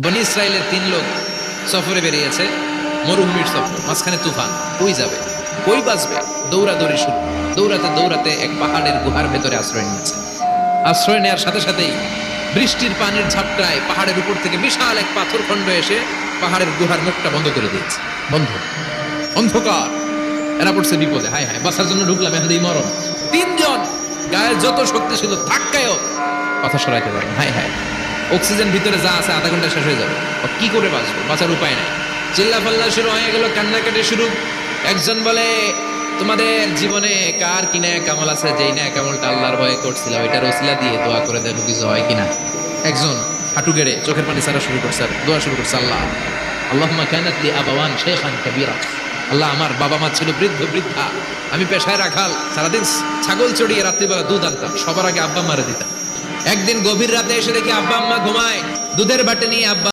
বনি ইসরায়েলের 3 লোক সফরে বেরিয়েছে, মরুভূমির সফর, মাঝখানে তুফান। কই যাবে, কই বাঁচবে? দৌড়াদৌড়ি শুরু। দৌড়াতে দৌড়াতে এক পাহাড়ের গুহার ভেতরে আশ্রয় নিয়েছে। আশ্রয় নেওয়ার সাথে সাথেই বৃষ্টির পানির ঝাপটায় পাহাড়ের উপর থেকে বিশাল এক পাথরখণ্ড এসে পাহাড়ের গুহার মুখটা বন্ধ করে দিয়েছে। বন্ধ, অন্ধকার। এরা পড়ছে বিপদে। হায় হায়, বাঁচার জন্য ঢুকলাম, এখন এই মরণ। 3 জন গায়ের যত শক্তি ছিল ধাক্কায়ও কথা সরাইতে পারে। হায় হায়, অক্সিজেন ভিতরে যা আছে আধা ঘন্টা শেষ হয়ে যাবে। কি করে বাঁচবো? বাঁচার উপায় নাই। চিল্লা পাল্লা শুরু হয়ে গেল, কান্নাকাটি শুরু। একজন বলে, তোমাদের জীবনে কার কিনা কামাল আছে, যেই না কামালটা আল্লাহর ভয়ে করছিল, ওইটার ওসিলা দিয়ে দোয়া করে দেখো কিছু হয় কিনা। একজন হাঁটু গেড়ে চোখের পানি ছাড়া শুরু করছে, দোয়া শুরু করছে, আল্লাহ আল্লাহুম্মা কানাত লি আবাওয়ান শাইখান কাবীরা। আল্লাহ, আমার বাবা মা ছিল বৃদ্ধ বৃদ্ধা, আমি পেশায় রাখাল, সারাদিন ছাগল চড়িয়ে রাত্রিবেলা দুধ আনতাম, সবার আগে আব্বা মারে দিতাম। একদিন গভীর রাতে এসে দেখি আব্বা আম্মা ঘুমায়, দুধের বাটি নিয়ে আব্বা